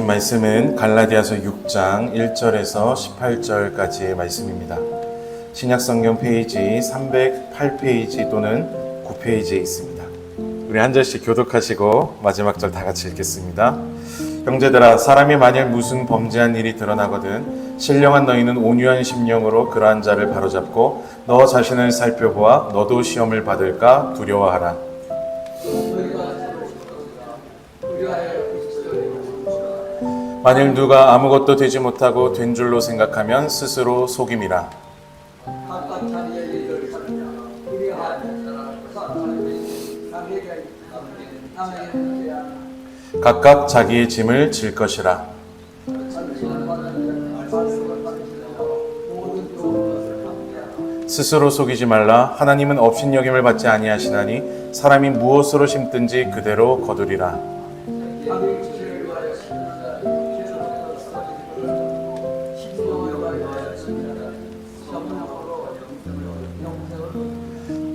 말씀은 갈라디아서 6장 1절에서 18절까지의 말씀입니다. 신약성경 페이지 308페이지 또는 9페이지에 있습니다. 우리 한 절씩 교독하시고 마지막 절 다 같이 읽겠습니다. 형제들아, 사람이 만일 무슨 범죄한 일이 드러나거든 신령한 너희는 온유한 심령으로 그러한 자를 바로잡고 너 자신을 살펴보아 너도 시험을 받을까 두려워하라. 만일 누가 아무것도 되지 못하고 된 줄로 생각하면 스스로 속임이라. 각각 자기의 짐을 질 것이라. 스스로 속이지 말라. 하나님은 업신여김을 받지 아니하시나니 사람이 무엇으로 심든지 그대로 거두리라.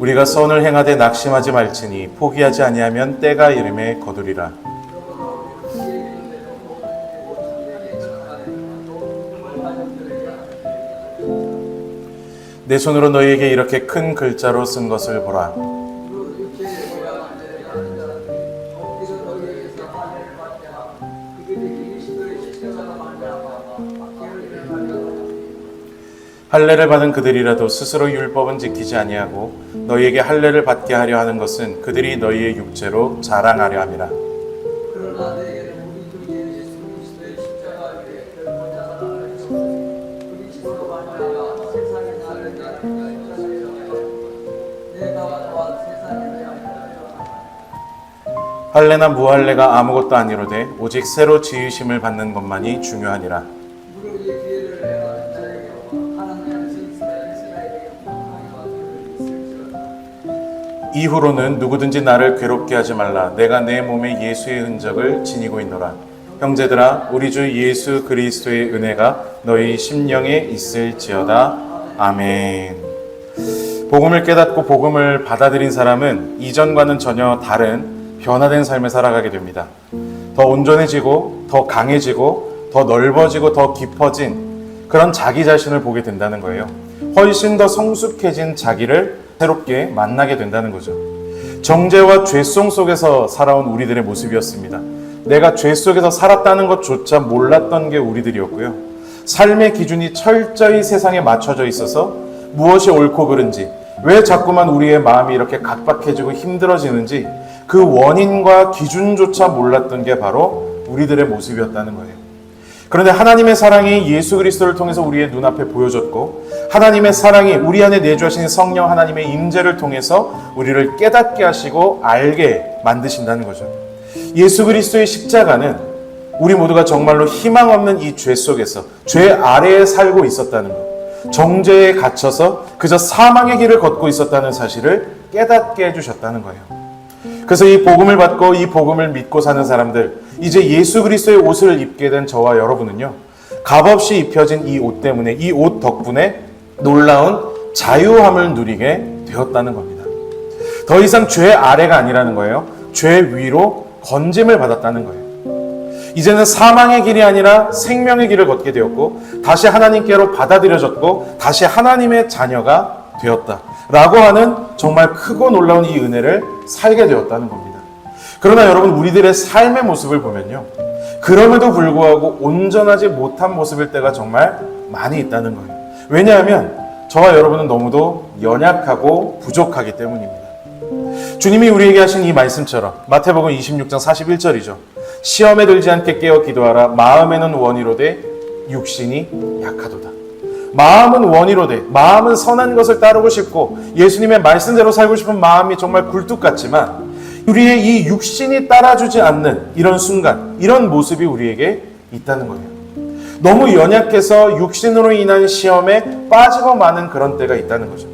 우리가 선을 행하되 낙심하지 말지니 포기하지 아니하면 때가 이름에 거두리라. 내 손으로 너희에게 이렇게 큰 글자로 쓴 것을 보라. 할례를 받은 그들이라도 스스로 율법은 지키지 아니하고 너희에게 할례를 받게 하려 하는 것은 그들이 너희의 육체로 자랑하려 함이라. 할례나 무할례가 아무것도 아니로되 오직 새로 지으심을 받는 것만이 중요하니라. 이후로는 누구든지 나를 괴롭게 하지 말라. 내가 내 몸에 예수의 흔적을 지니고 있노라. 형제들아, 우리 주 예수 그리스도의 은혜가 너희 심령에 있을지어다. 아멘. 복음을 깨닫고 복음을 받아들인 사람은 이전과는 전혀 다른 변화된 삶을 살아가게 됩니다. 더 온전해지고 더 강해지고 더 넓어지고 더 깊어진 그런 자기 자신을 보게 된다는 거예요. 훨씬 더 성숙해진 자기를 새롭게 만나게 된다는 거죠. 정죄와 죄송 속에서 살아온 우리들의 모습이었습니다. 내가 죄 속에서 살았다는 것조차 몰랐던 게 우리들이었고요. 삶의 기준이 철저히 세상에 맞춰져 있어서 무엇이 옳고 그른지, 왜 자꾸만 우리의 마음이 이렇게 각박해지고 힘들어지는지 그 원인과 기준조차 몰랐던 게 바로 우리들의 모습이었다는 거예요. 그런데 하나님의 사랑이 예수 그리스도를 통해서 우리의 눈앞에 보여졌고, 하나님의 사랑이 우리 안에 내주하신 성령 하나님의 임재를 통해서 우리를 깨닫게 하시고 알게 만드신다는 거죠. 예수 그리스도의 십자가는 우리 모두가 정말로 희망 없는 이 죄 속에서 죄 아래에 살고 있었다는 것, 정죄에 갇혀서 그저 사망의 길을 걷고 있었다는 사실을 깨닫게 해주셨다는 거예요. 그래서 이 복음을 받고 이 복음을 믿고 사는 사람들, 이제 예수 그리스도의 옷을 입게 된 저와 여러분은요, 값없이 입혀진 이 옷 때문에, 이 옷 덕분에 놀라운 자유함을 누리게 되었다는 겁니다. 더 이상 죄 아래가 아니라는 거예요. 죄 위로 건짐을 받았다는 거예요. 이제는 사망의 길이 아니라 생명의 길을 걷게 되었고, 다시 하나님께로 받아들여졌고, 다시 하나님의 자녀가 되었다 라고 하는 정말 크고 놀라운 이 은혜를 살게 되었다는 겁니다. 그러나 여러분, 우리들의 삶의 모습을 보면요, 그럼에도 불구하고 온전하지 못한 모습일 때가 정말 많이 있다는 거예요. 왜냐하면 저와 여러분은 너무도 연약하고 부족하기 때문입니다. 주님이 우리에게 하신 이 말씀처럼 마태복음 26장 41절이죠. 시험에 들지 않게 깨어 기도하라. 마음에는 원이로되 육신이 약하도다. 마음은 원이로되, 마음은 선한 것을 따르고 싶고 예수님의 말씀대로 살고 싶은 마음이 정말 굴뚝 같지만, 우리의 이 육신이 따라주지 않는 이런 순간, 이런 모습이 우리에게 있다는 거예요. 너무 연약해서 육신으로 인한 시험에 빠지고 마는 그런 때가 있다는 거죠.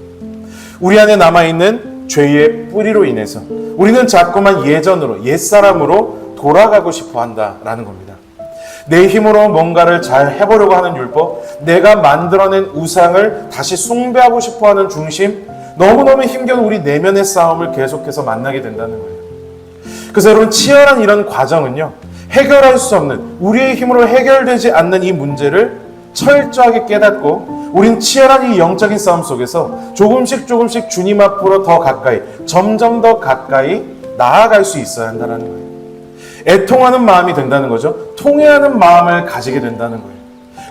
우리 안에 남아있는 죄의 뿌리로 인해서 우리는 자꾸만 예전으로, 옛사람으로 돌아가고 싶어 한다라는 겁니다. 내 힘으로 뭔가를 잘 해보려고 하는 율법, 내가 만들어낸 우상을 다시 숭배하고 싶어하는 중심, 너무너무 힘겨운 우리 내면의 싸움을 계속해서 만나게 된다는 거예요. 그래서 여러분, 치열한 이런 과정은요, 해결할 수 없는, 우리의 힘으로 해결되지 않는 이 문제를 철저하게 깨닫고 우린 치열한 이 영적인 싸움 속에서 조금씩 주님 앞으로 더 가까이, 점점 더 가까이 나아갈 수 있어야 한다는 거예요. 애통하는 마음이 된다는 거죠. 통회하는 마음을 가지게 된다는 거예요.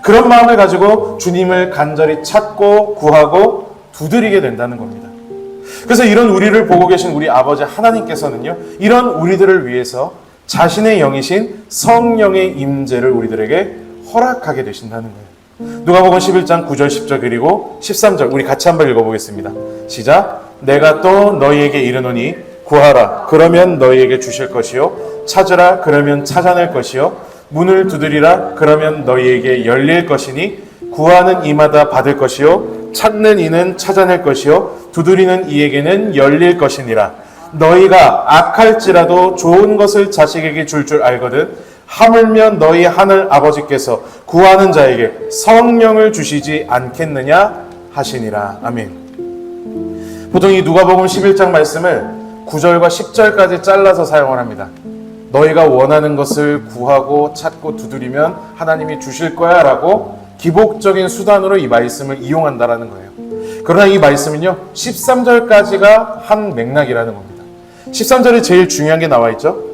그런 마음을 가지고 주님을 간절히 찾고 구하고 두드리게 된다는 겁니다. 그래서 이런 우리를 보고 계신 우리 아버지 하나님께서는요, 이런 우리들을 위해서 자신의 영이신 성령의 임재를 우리들에게 허락하게 되신다는 거예요. 누가복음 11장 9절 10절 그리고 13절 우리 같이 한번 읽어보겠습니다. 시작. 내가 또 너희에게 이르노니 구하라 그러면 너희에게 주실 것이요 찾으라 그러면 찾아낼 것이요 문을 두드리라 그러면 너희에게 열릴 것이니 구하는 이마다 받을 것이요 찾는 이는 찾아낼 것이요 두드리는 이에게는 열릴 것이니라. 너희가 악할지라도 좋은 것을 자식에게 줄 알거든 하물며 너희 하늘 아버지께서 구하는 자에게 성령을 주시지 않겠느냐 하시니라. 아멘. 보통 이 누가복음 11장 말씀을 9절과 10절까지 잘라서 사용을 합니다. 너희가 원하는 것을 구하고 찾고 두드리면 하나님이 주실 거야 라고 기복적인 수단으로 이 말씀을 이용한다라는 거예요. 그러나 이 말씀은요 13절까지가 한 맥락이라는 겁니다. 13절이 제일 중요한 게 나와 있죠.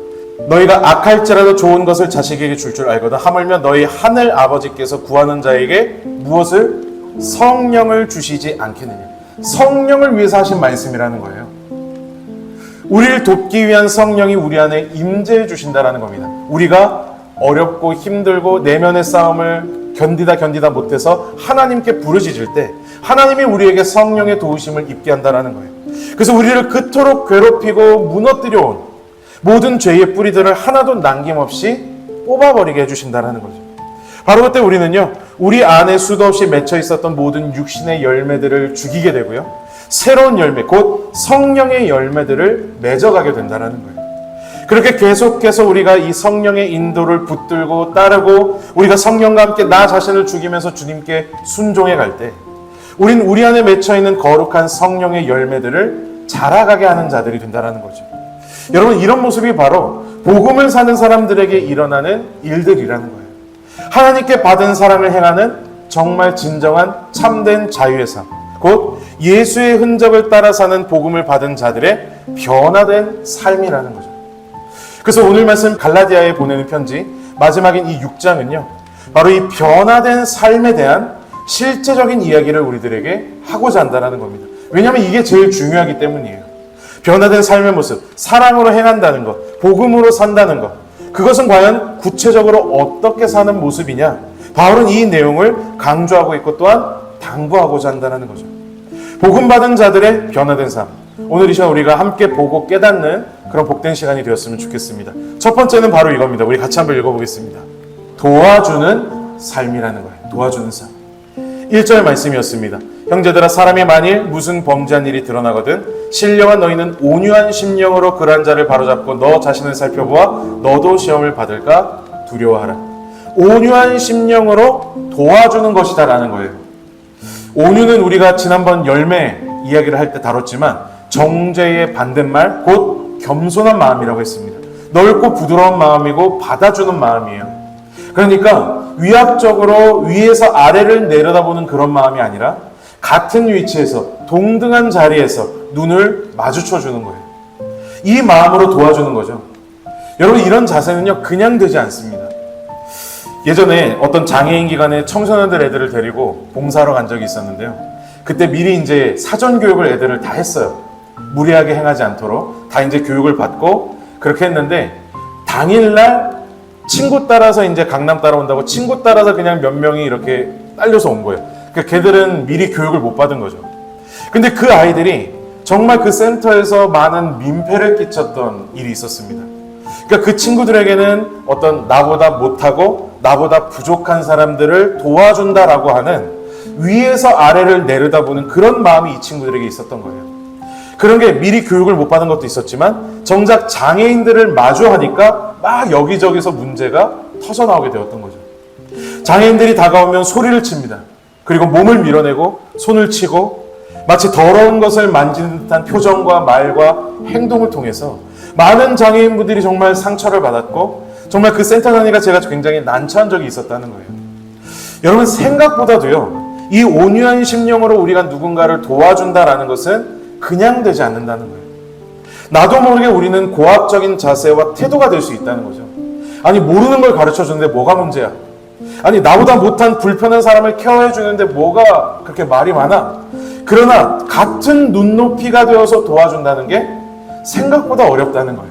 너희가 악할지라도 좋은 것을 자식에게 줄 알거든 하물며 너희 하늘 아버지께서 구하는 자에게 무엇을? 성령을 주시지 않겠느냐. 성령을 위해서 하신 말씀이라는 거예요. 우리를 돕기 위한 성령이 우리 안에 임재해 주신다라는 겁니다. 우리가 어렵고 힘들고 내면의 싸움을 견디다 못해서 하나님께 부르짖을 때 하나님이 우리에게 성령의 도우심을 입게 한다라는 거예요. 그래서 우리를 그토록 괴롭히고 무너뜨려 온 모든 죄의 뿌리들을 하나도 남김없이 뽑아버리게 해주신다라는 거죠. 바로 그때 우리는요, 우리 안에 수도 없이 맺혀 있었던 모든 육신의 열매들을 죽이게 되고요, 새로운 열매, 곧 성령의 열매들을 맺어가게 된다는 거예요. 그렇게 계속해서 우리가 이 성령의 인도를 붙들고 따르고 우리가 성령과 함께 나 자신을 죽이면서 주님께 순종해 갈 때 우린 우리 안에 맺혀있는 거룩한 성령의 열매들을 자라가게 하는 자들이 된다는 거죠. 여러분, 이런 모습이 바로 복음을 사는 사람들에게 일어나는 일들이라는 거예요. 하나님께 받은 사랑을 행하는 정말 진정한 참된 자유의 삶, 곧 예수의 흔적을 따라 사는 복음을 받은 자들의 변화된 삶이라는 거죠. 그래서 오늘 말씀 갈라디아에 보내는 편지 마지막인 이 6장은요 바로 이 변화된 삶에 대한 실제적인 이야기를 우리들에게 하고자 한다는 겁니다. 왜냐하면 이게 제일 중요하기 때문이에요. 변화된 삶의 모습, 사랑으로 행한다는 것, 복음으로 산다는 것, 그것은 과연 구체적으로 어떻게 사는 모습이냐? 바울은 이 내용을 강조하고 있고 또한 당부하고자 한다는 거죠. 복음 받은 자들의 변화된 삶, 오늘 이 시간 우리가 함께 보고 깨닫는 그런 복된 시간이 되었으면 좋겠습니다. 첫 번째는 바로 이겁니다. 우리 같이 한번 읽어보겠습니다. 도와주는 삶이라는 거예요. 도와주는 삶. 1절 말씀이었습니다. 형제들아, 사람이 만일 무슨 범죄한 일이 드러나거든 신령한 너희는 온유한 심령으로 그러한 자를 바로잡고 너 자신을 살펴보아 너도 시험을 받을까 두려워하라. 온유한 심령으로 도와주는 것이다 라는 거예요. 온유는 우리가 지난번 열매 이야기를 할 때 다뤘지만 정죄의 반대말 곧 겸손한 마음이라고 했습니다. 넓고 부드러운 마음이고 받아주는 마음이에요. 그러니까 위압적으로 위에서 아래를 내려다보는 그런 마음이 아니라 같은 위치에서 동등한 자리에서 눈을 마주쳐 주는 거예요. 이 마음으로 도와주는 거죠. 여러분, 이런 자세는요 그냥 되지 않습니다. 예전에 어떤 장애인 기관에 청소년들 애들을 데리고 봉사하러 간 적이 있었는데요. 그때 미리 이제 사전 교육을 애들을 다 했어요. 무리하게 행하지 않도록 다 이제 교육을 받고 그렇게 했는데 당일날 친구 따라서 이제 강남 따라온다고 친구 따라서 그냥 몇 명이 이렇게 딸려서 온 거예요. 그러니까 걔들은 미리 교육을 못 받은 거죠. 근데 그 아이들이 정말 그 센터에서 많은 민폐를 끼쳤던 일이 있었습니다. 그러니까 그 친구들에게는 어떤 나보다 못하고 나보다 부족한 사람들을 도와준다라고 하는 위에서 아래를 내려다보는 그런 마음이 이 친구들에게 있었던 거예요. 그런 게 미리 교육을 못 받은 것도 있었지만 정작 장애인들을 마주하니까 막 여기저기서 문제가 터져나오게 되었던 거죠. 장애인들이 다가오면 소리를 칩니다. 그리고 몸을 밀어내고 손을 치고 마치 더러운 것을 만지는 듯한 표정과 말과 행동을 통해서 많은 장애인분들이 정말 상처를 받았고 정말 그 센터 다니가 제가 굉장히 난처한 적이 있었다는 거예요. 여러분, 생각보다도요, 이 온유한 심령으로 우리가 누군가를 도와준다라는 것은 그냥 되지 않는다는 거예요. 나도 모르게 우리는 고압적인 자세와 태도가 될 수 있다는 거죠. 아니, 모르는 걸 가르쳐 주는데 뭐가 문제야? 아니, 나보다 못한 불편한 사람을 케어해 주는데 뭐가 그렇게 말이 많아? 그러나 같은 눈높이가 되어서 도와준다는 게 생각보다 어렵다는 거예요.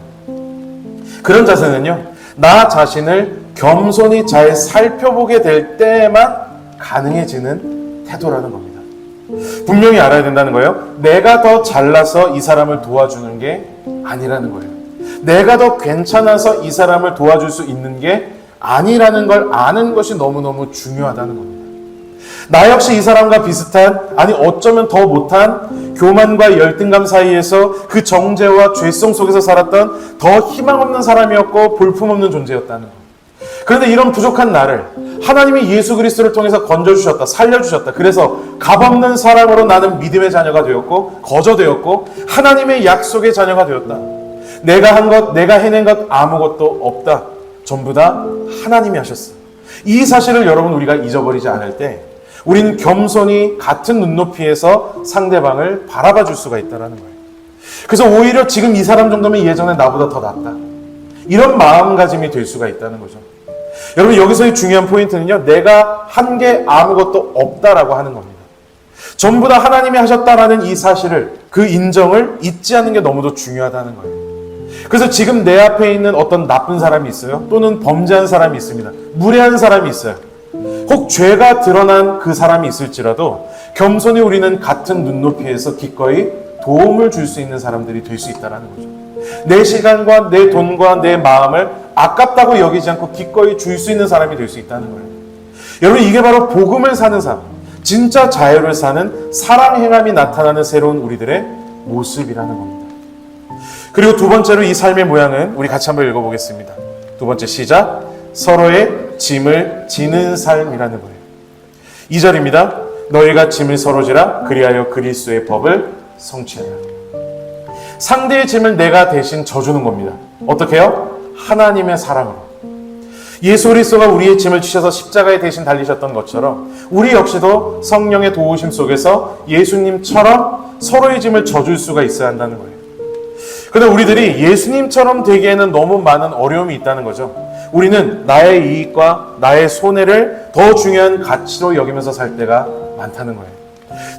그런 자세는요, 나 자신을 겸손히 잘 살펴보게 될 때에만 가능해지는 태도라는 겁니다. 분명히 알아야 된다는 거예요. 내가 더 잘나서 이 사람을 도와주는 게 아니라는 거예요. 내가 더 괜찮아서 이 사람을 도와줄 수 있는 게 아니라는 걸 아는 것이 너무너무 중요하다는 겁니다. 나 역시 이 사람과 비슷한, 아니 어쩌면 더 못한 교만과 열등감 사이에서 그 정죄와 죄성 속에서 살았던 더 희망 없는 사람이었고 볼품없는 존재였다는 것. 그런데 이런 부족한 나를 하나님이 예수 그리스도를 통해서 건져주셨다, 살려주셨다. 그래서 값없는 사람으로 나는 믿음의 자녀가 되었고 거저되었고 하나님의 약속의 자녀가 되었다. 내가 한 것, 내가 해낸 것 아무것도 없다. 전부 다 하나님이 하셨어. 이 사실을 여러분 우리가 잊어버리지 않을 때 우리는 겸손히 같은 눈높이에서 상대방을 바라봐 줄 수가 있다는 거예요. 그래서 오히려 지금 이 사람 정도면 예전에 나보다 더 낫다. 이런 마음가짐이 될 수가 있다는 거죠. 여러분, 여기서의 중요한 포인트는요, 내가 한 게 아무것도 없다라고 하는 겁니다. 전부 다 하나님이 하셨다라는 이 사실을, 그 인정을 잊지 않는 게 너무도 중요하다는 거예요. 그래서 지금 내 앞에 있는 어떤 나쁜 사람이 있어요. 또는 범죄한 사람이 있습니다. 무례한 사람이 있어요. 혹 죄가 드러난 그 사람이 있을지라도 겸손히 우리는 같은 눈높이에서 기꺼이 도움을 줄 수 있는 사람들이 될 수 있다는 거죠. 내 시간과 내 돈과 내 마음을 아깝다고 여기지 않고 기꺼이 줄 수 있는 사람이 될 수 있다는 거예요. 여러분, 이게 바로 복음을 사는 삶, 진짜 자유를 사는 사랑 행함이 나타나는 새로운 우리들의 모습이라는 겁니다. 그리고 두 번째로 이 삶의 모양은 우리 같이 한번 읽어보겠습니다. 두 번째 시작. 서로의 짐을 지는 삶이라는 거예요. 2절입니다. 너희가 짐을 서로 지라 그리하여 그리스도의 법을 성취하라. 상대의 짐을 내가 대신 져주는 겁니다. 어떻게 해요? 하나님의 사랑으로. 예수 그리스도가 우리의 짐을 지셔서 십자가에 대신 달리셨던 것처럼 우리 역시도 성령의 도우심 속에서 예수님처럼 서로의 짐을 져줄 수가 있어야 한다는 거예요. 그런데 우리들이 예수님처럼 되기에는 너무 많은 어려움이 있다는 거죠. 우리는 나의 이익과 나의 손해를 더 중요한 가치로 여기면서 살 때가 많다는 거예요.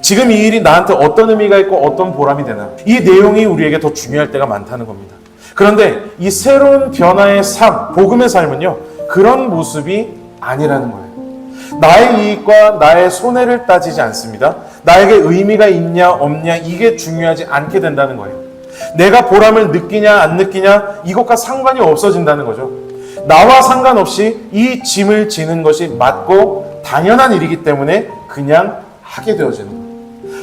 지금 이 일이 나한테 어떤 의미가 있고 어떤 보람이 되나, 이 내용이 우리에게 더 중요할 때가 많다는 겁니다. 그런데 이 새로운 변화의 삶, 복음의 삶은요, 그런 모습이 아니라는 거예요. 나의 이익과 나의 손해를 따지지 않습니다. 나에게 의미가 있냐 없냐 이게 중요하지 않게 된다는 거예요. 내가 보람을 느끼냐 안 느끼냐 이것과 상관이 없어진다는 거죠. 나와 상관없이 이 짐을 지는 것이 맞고 당연한 일이기 때문에 그냥 하게 되어지는 거예요.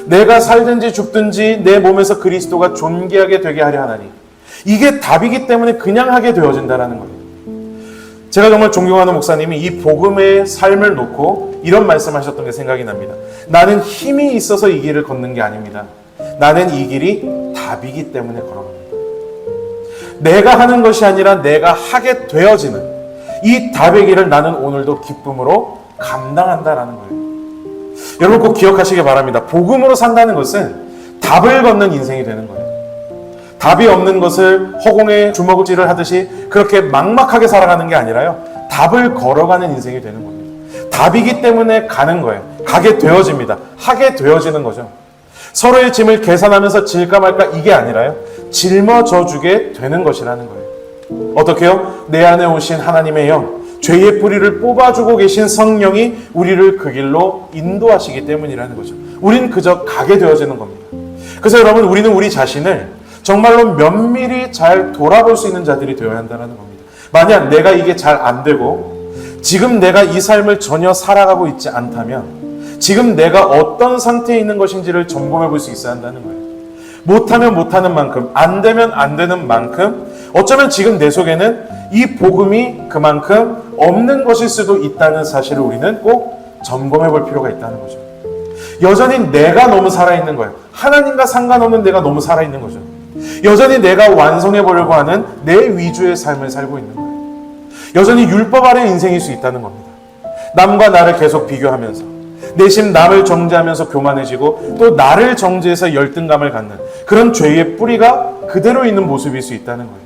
내가 살든지 죽든지 내 몸에서 그리스도가 존귀하게 되게 하려 하나니, 이게 답이기 때문에 그냥 하게 되어진다는 거예요. 제가 정말 존경하는 목사님이 이 복음의 삶을 놓고 이런 말씀하셨던 게 생각이 납니다. 나는 힘이 있어서 이 길을 걷는 게 아닙니다. 나는 이 길이 답이기 때문에 걸어갑니다. 내가 하는 것이 아니라 내가 하게 되어지는 이 답의 길을 나는 오늘도 기쁨으로 감당한다라는 거예요. 여러분 꼭 기억하시기 바랍니다. 복음으로 산다는 것은 답을 걷는 인생이 되는 거예요. 답이 없는 것을 허공에 주먹질을 하듯이 그렇게 막막하게 살아가는 게 아니라요, 답을 걸어가는 인생이 되는 겁니다. 답이기 때문에 가는 거예요. 가게 되어집니다. 하게 되어지는 거죠. 서로의 짐을 계산하면서 질까 말까 이게 아니라요, 짊어져 주게 되는 것이라는 거예요. 어떻게요? 내 안에 오신 하나님의 영, 죄의 뿌리를 뽑아주고 계신 성령이 우리를 그 길로 인도하시기 때문이라는 거죠. 우린 그저 가게 되어지는 겁니다. 그래서 여러분, 우리는 우리 자신을 정말로 면밀히 잘 돌아볼 수 있는 자들이 되어야 한다는 겁니다. 만약 내가 이게 잘 안 되고 지금 내가 이 삶을 전혀 살아가고 있지 않다면 지금 내가 어떤 상태에 있는 것인지를 점검해 볼 수 있어야 한다는 거예요. 못하면 못하는 만큼, 안 되면 안 되는 만큼, 어쩌면 지금 내 속에는 이 복음이 그만큼 없는 것일 수도 있다는 사실을 우리는 꼭 점검해 볼 필요가 있다는 거죠. 여전히 내가 너무 살아있는 거예요. 하나님과 상관없는 내가 너무 살아있는 거죠. 여전히 내가 완성해 보려고 하는 내 위주의 삶을 살고 있는 거예요. 여전히 율법 아래 인생일 수 있다는 겁니다. 남과 나를 계속 비교하면서 내심 남을 정죄하면서 교만해지고 또 나를 정죄해서 열등감을 갖는 그런 죄의 뿌리가 그대로 있는 모습일 수 있다는 거예요.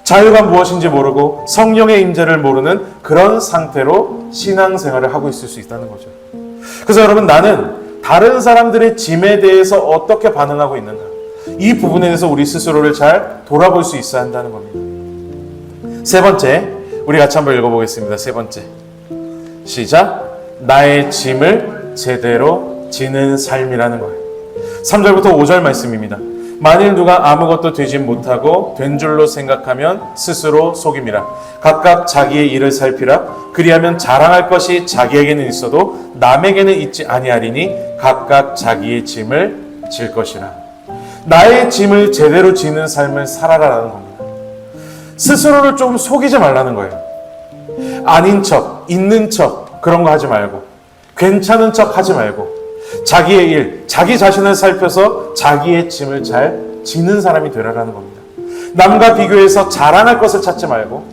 자유가 무엇인지 모르고 성령의 임재를 모르는 그런 상태로 신앙생활을 하고 있을 수 있다는 거죠. 그래서 여러분, 나는 다른 사람들의 짐에 대해서 어떻게 반응하고 있는가, 이 부분에 대해서 우리 스스로를 잘 돌아볼 수 있어야 한다는 겁니다. 세 번째, 우리 같이 한번 읽어보겠습니다. 세 번째, 시작. 나의 짐을 제대로 지는 삶이라는 거예요. 3절부터 5절 말씀입니다. 만일 누가 아무것도 되지 못하고 된 줄로 생각하면 스스로 속임이라. 각각 자기의 일을 살피라. 그리하면 자랑할 것이 자기에게는 있어도 남에게는 있지 아니하리니 각각 자기의 짐을 질 것이라. 나의 짐을 제대로 지는 삶을 살아라라는 겁니다. 스스로를 좀 속이지 말라는 거예요. 아닌 척, 있는 척 그런 거 하지 말고, 괜찮은 척 하지 말고, 자기의 일, 자기 자신을 살펴서 자기의 짐을 잘 지는 사람이 되라라는 겁니다. 남과 비교해서 자랑할 것을 찾지 말고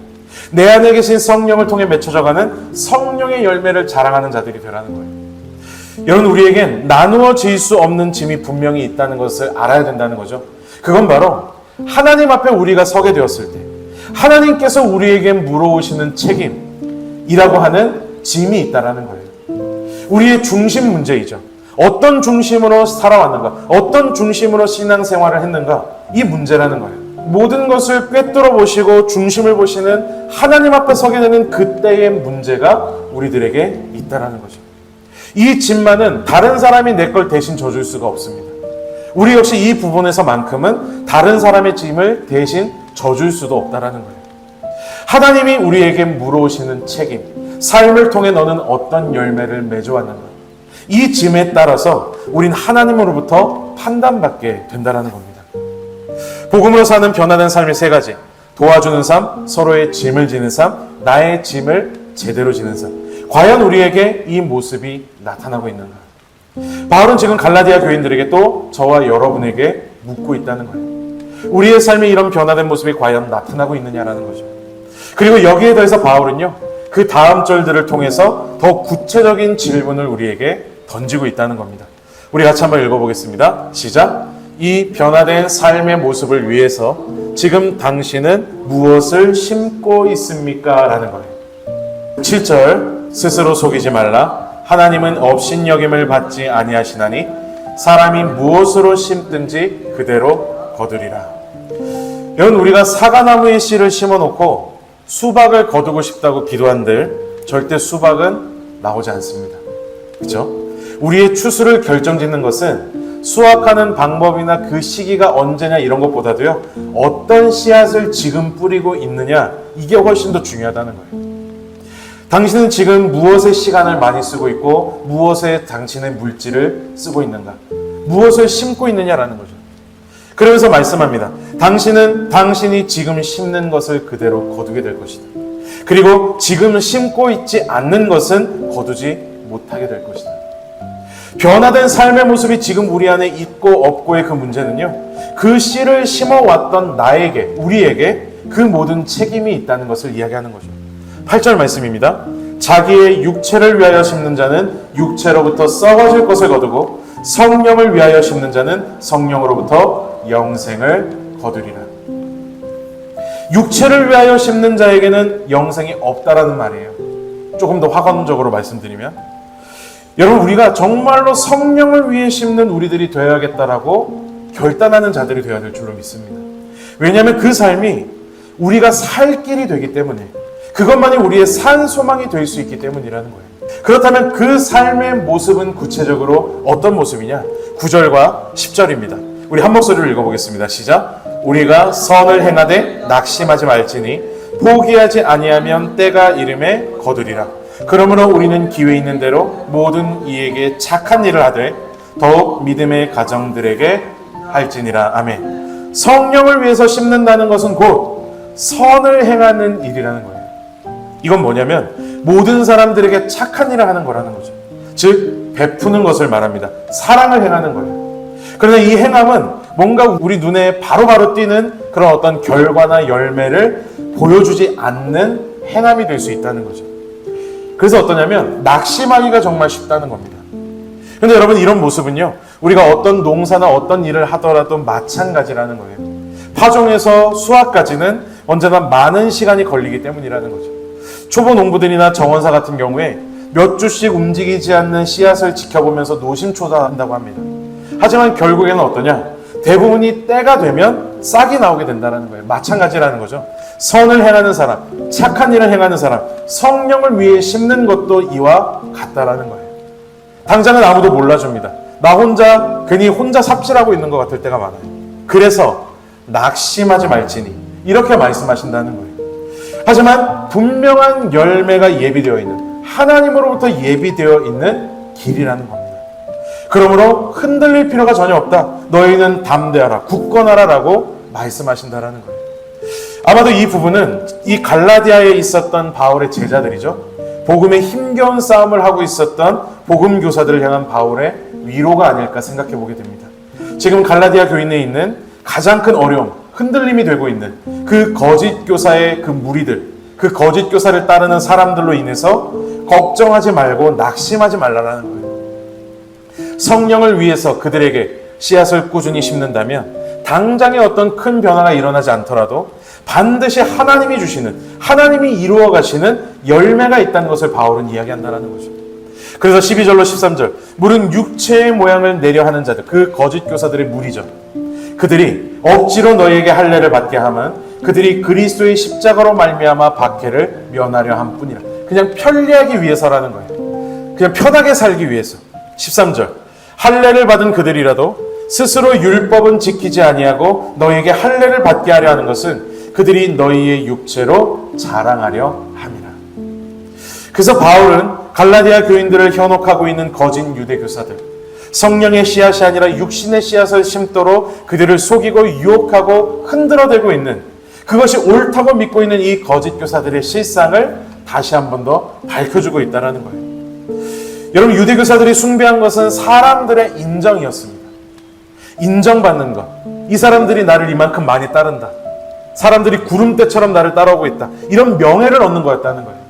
내 안에 계신 성령을 통해 맺혀져가는 성령의 열매를 자랑하는 자들이 되라는 거예요. 여러분, 우리에겐 나누어질 수 없는 짐이 분명히 있다는 것을 알아야 된다는 거죠. 그건 바로 하나님 앞에 우리가 서게 되었을 때 하나님께서 우리에게 물어오시는 책임이라고 하는 짐이 있다는 거예요. 우리의 중심 문제이죠. 어떤 중심으로 살아왔는가, 어떤 중심으로 신앙생활을 했는가, 이 문제라는 거예요. 모든 것을 꿰뚫어 보시고 중심을 보시는 하나님 앞에 서게 되는 그때의 문제가 우리들에게 있다는 거죠. 이 짐만은 다른 사람이 내 걸 대신 져줄 수가 없습니다. 우리 역시 이 부분에서만큼은 다른 사람의 짐을 대신 져줄 수도 없다는 거예요. 하나님이 우리에게 물어오시는 책임, 삶을 통해 너는 어떤 열매를 맺어왔는가, 이 짐에 따라서 우린 하나님으로부터 판단받게 된다는 겁니다. 복음으로 사는 변화된 삶의 세 가지: 도와주는 삶, 서로의 짐을 지는 삶, 나의 짐을 제대로 지는 삶. 과연 우리에게 이 모습이 나타나고 있는가? 바울은 지금 갈라디아 교인들에게 또 저와 여러분에게 묻고 있다는 거예요. 우리의 삶에 이런 변화된 모습이 과연 나타나고 있느냐라는 거죠. 그리고 여기에 더해서 바울은요, 그 다음 절들을 통해서 더 구체적인 질문을 우리에게 던지고 있다는 겁니다. 우리 같이 한번 읽어보겠습니다. 시작. 이 변화된 삶의 모습을 위해서 지금 당신은 무엇을 심고 있습니까? 라는 거예요. 7절, 스스로 속이지 말라. 하나님은 업신여김을 받지 아니하시나니 사람이 무엇으로 심든지 그대로 거두리라. 여러분, 우리가 사과나무의 씨를 심어놓고 수박을 거두고 싶다고 기도한들 절대 수박은 나오지 않습니다. 그렇죠? 우리의 추수를 결정짓는 것은 수확하는 방법이나 그 시기가 언제냐 이런 것보다도요, 어떤 씨앗을 지금 뿌리고 있느냐, 이게 훨씬 더 중요하다는 거예요. 당신은 지금 무엇에 시간을 많이 쓰고 있고 무엇에 당신의 물질을 쓰고 있는가, 무엇을 심고 있느냐라는 거죠. 그러면서 말씀합니다. 당신은 당신이 지금 심는 것을 그대로 거두게 될 것이다. 그리고 지금 심고 있지 않는 것은 거두지 못하게 될 것이다. 변화된 삶의 모습이 지금 우리 안에 있고 없고의 그 문제는요, 그 씨를 심어왔던 나에게, 우리에게 그 모든 책임이 있다는 것을 이야기하는 거죠. 8절 말씀입니다. 자기의 육체를 위하여 심는 자는 육체로부터 썩어질 것을 거두고 성령을 위하여 심는 자는 성령으로부터 영생을 거두리라. 육체를 위하여 심는 자에게는 영생이 없다라는 말이에요. 조금 더 확언적으로 말씀드리면, 여러분, 우리가 정말로 성령을 위해 심는 우리들이 되어야겠다라고 결단하는 자들이 되어야 될 줄로 믿습니다. 왜냐하면 그 삶이 우리가 살 길이 되기 때문에, 그것만이 우리의 산 소망이 될 수 있기 때문이라는 거예요. 그렇다면 그 삶의 모습은 구체적으로 어떤 모습이냐? 9절과 10절입니다. 우리 한 목소리로 읽어보겠습니다. 시작. 우리가 선을 행하되 낙심하지 말지니 포기하지 아니하면 때가 이름에 거두리라. 그러므로 우리는 기회 있는 대로 모든 이에게 착한 일을 하되 더욱 믿음의 가정들에게 할지니라. 아멘. 성령을 위해서 심는다는 것은 곧 선을 행하는 일이라는 거예요. 이건 뭐냐면 모든 사람들에게 착한 일을 하는 거라는 거죠. 즉 베푸는 것을 말합니다. 사랑을 행하는 거예요. 그러나 이 행함은 뭔가 우리 눈에 바로바로 띄는 그런 어떤 결과나 열매를 보여주지 않는 행함이 될 수 있다는 거죠. 그래서 어떠냐면 낙심하기가 정말 쉽다는 겁니다. 근데 여러분, 이런 모습은요, 우리가 어떤 농사나 어떤 일을 하더라도 마찬가지라는 거예요. 파종에서 수확까지는 언제나 많은 시간이 걸리기 때문이라는 거죠. 초보 농부들이나 정원사 같은 경우에 몇 주씩 움직이지 않는 씨앗을 지켜보면서 노심초사한다고 합니다. 하지만 결국에는 어떠냐? 대부분이 때가 되면 싹이 나오게 된다는 거예요. 마찬가지라는 거죠. 선을 행하는 사람, 착한 일을 행하는 사람, 성령을 위해 심는 것도 이와 같다라는 거예요. 당장은 아무도 몰라줍니다. 나 혼자 괜히 혼자 삽질하고 있는 것 같을 때가 많아요. 그래서 낙심하지 말지니 이렇게 말씀하신다는 거예요. 하지만 분명한 열매가 예비되어 있는, 하나님으로부터 예비되어 있는 길이라는 겁니다. 그러므로 흔들릴 필요가 전혀 없다. 너희는 담대하라, 굳건하라 라고 말씀하신다라는 거예요. 아마도 이 부분은 이 갈라디아에 있었던 바울의 제자들이죠. 복음에 힘겨운 싸움을 하고 있었던 복음 교사들을 향한 바울의 위로가 아닐까 생각해 보게 됩니다. 지금 갈라디아 교인에 있는 가장 큰 어려움, 흔들림이 되고 있는 그 거짓 교사의 그 무리들, 그 거짓 교사를 따르는 사람들로 인해서 걱정하지 말고 낙심하지 말라라는 거예요. 성령을 위해서 그들에게 씨앗을 꾸준히 심는다면 당장에 어떤 큰 변화가 일어나지 않더라도 반드시 하나님이 주시는, 하나님이 이루어 가시는 열매가 있다는 것을 바울은 이야기한다는 거죠. 그래서 12절로 13절, 물은 육체의 모양을 내려 하는 자들, 그 거짓 교사들의 무리죠. 그들이 억지로 너희에게 할례를 받게 하면 그들이 그리스도의 십자가로 말미암아 박해를 면하려 함뿐이라. 그냥 편리하기 위해서라는 거예요. 그냥 편하게 살기 위해서. 13절, 할례를 받은 그들이라도 스스로 율법은 지키지 아니하고 너희에게 할례를 받게 하려 하는 것은 그들이 너희의 육체로 자랑하려 함이라. 그래서 바울은 갈라디아 교인들을 현혹하고 있는 거짓 유대 교사들, 성령의 씨앗이 아니라 육신의 씨앗을 심도록 그들을 속이고 유혹하고 흔들어대고 있는, 그것이 옳다고 믿고 있는 이 거짓 교사들의 실상을 다시 한 번 더 밝혀주고 있다는 거예요. 여러분, 유대 교사들이 숭배한 것은 사람들의 인정이었습니다. 인정받는 것. 이 사람들이 나를 이만큼 많이 따른다. 사람들이 구름대처럼 나를 따라오고 있다. 이런 명예를 얻는 거였다는 거예요.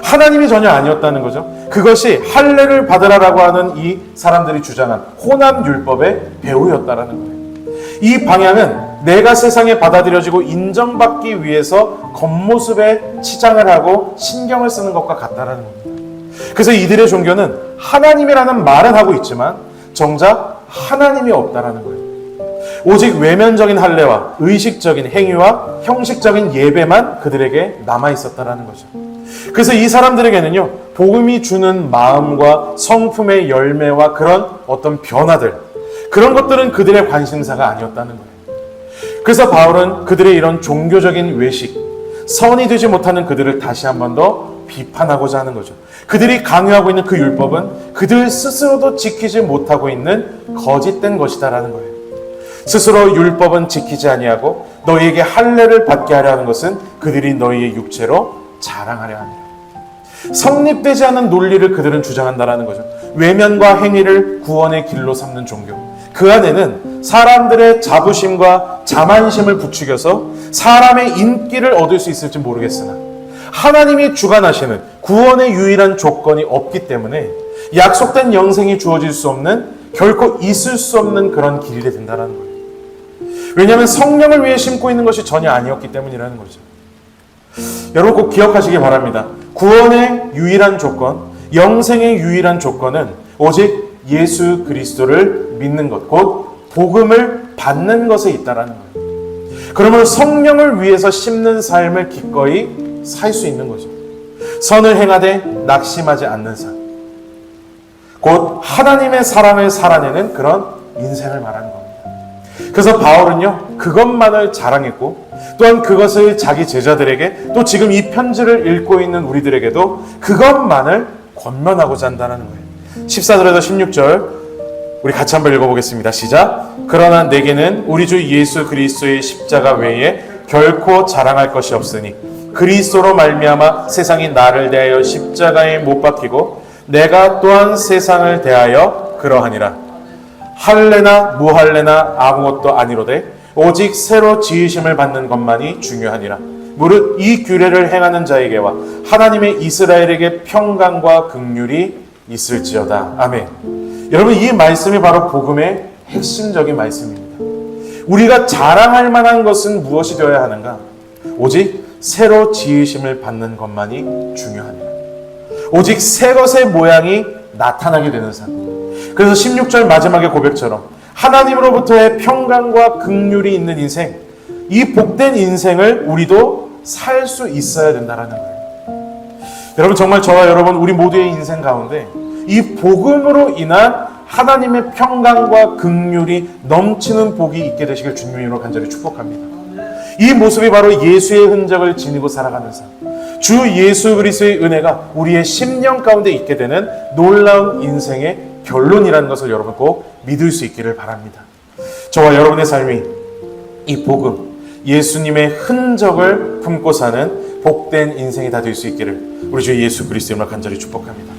하나님이 전혀 아니었다는 거죠. 그것이 할례를 받으라라고 하는 이 사람들이 주장한 호남 율법의 배후였다라는 거예요. 이 방향은 내가 세상에 받아들여지고 인정받기 위해서 겉모습에 치장을 하고 신경을 쓰는 것과 같다라는 겁니다. 그래서 이들의 종교는 하나님이라는 말은 하고 있지만 정작 하나님이 없다라는 거예요. 오직 외면적인 할례와 의식적인 행위와 형식적인 예배만 그들에게 남아있었다라는 거죠. 그래서 이 사람들에게는요, 복음이 주는 마음과 성품의 열매와 그런 어떤 변화들, 그런 것들은 그들의 관심사가 아니었다는 거예요. 그래서 바울은 그들의 이런 종교적인 외식, 선이 되지 못하는 그들을 다시 한 번 더 비판하고자 하는 거죠. 그들이 강요하고 있는 그 율법은 그들 스스로도 지키지 못하고 있는 거짓된 것이다라는 거예요. 스스로 율법은 지키지 아니하고 너희에게 할례를 받게 하려 하는 것은 그들이 너희의 육체로 자랑하려 합니다. 성립되지 않은 논리를 그들은 주장한다라는 거죠. 외면과 행위를 구원의 길로 삼는 종교. 그 안에는 사람들의 자부심과 자만심을 부추겨서 사람의 인기를 얻을 수 있을지 모르겠으나 하나님이 주관하시는 구원의 유일한 조건이 없기 때문에 약속된 영생이 주어질 수 없는, 결코 있을 수 없는 그런 길이 된다는 거예요. 왜냐하면 성령을 위해 심고 있는 것이 전혀 아니었기 때문이라는 거죠. 여러분 꼭 기억하시기 바랍니다. 구원의 유일한 조건, 영생의 유일한 조건은 오직 예수 그리스도를 믿는 것, 곧 복음을 받는 것에 있다라는 거예요. 그러면 성령을 위해서 심는 삶을 기꺼이 살 수 있는 거죠. 선을 행하되 낙심하지 않는 삶, 곧 하나님의 사랑을 살아내는 그런 인생을 말하는 겁니다. 그래서 바울은요, 그것만을 자랑했고 또한 그것을 자기 제자들에게, 또 지금 이 편지를 읽고 있는 우리들에게도 그것만을 권면하고자 한다는 거예요. 14절에서 16절 우리 같이 한번 읽어보겠습니다. 시작. 그러나 내게는 우리 주 예수 그리스도의 십자가 외에 결코 자랑할 것이 없으니 그리스도로 말미암아 세상이 나를 대하여 십자가에 못 박히고 내가 또한 세상을 대하여 그러하니라. 할례나 무할례나 아무것도 아니로되 오직 새로 지으심을 받는 것만이 중요하니라. 무릇 이 규례를 행하는 자에게와 하나님의 이스라엘에게 평강과 긍휼이 있을지어다. 아멘. 여러분, 이 말씀이 바로 복음의 핵심적인 말씀입니다. 우리가 자랑할 만한 것은 무엇이 되어야 하는가? 오직 새로 지으심을 받는 것만이 중요합니다. 오직 새 것의 모양이 나타나게 되는 삶. 그래서 16절 마지막의 고백처럼 하나님으로부터의 평강과 긍휼이 있는 인생, 이 복된 인생을 우리도 살 수 있어야 된다는 거예요. 여러분, 정말 저와 여러분 우리 모두의 인생 가운데 이 복음으로 인한 하나님의 평강과 긍휼이 넘치는 복이 있게 되시길 주님의 이름으로 간절히 축복합니다. 이 모습이 바로 예수의 흔적을 지니고 살아가는 삶, 주 예수 그리스도의 은혜가 우리의 심령 가운데 있게 되는 놀라운 인생의 결론이라는 것을 여러분 꼭 믿을 수 있기를 바랍니다. 저와 여러분의 삶이 이 복음, 예수님의 흔적을 품고 사는 복된 인생이 다 될 수 있기를 우리 주 예수 그리스도의 이름으로 간절히 축복합니다.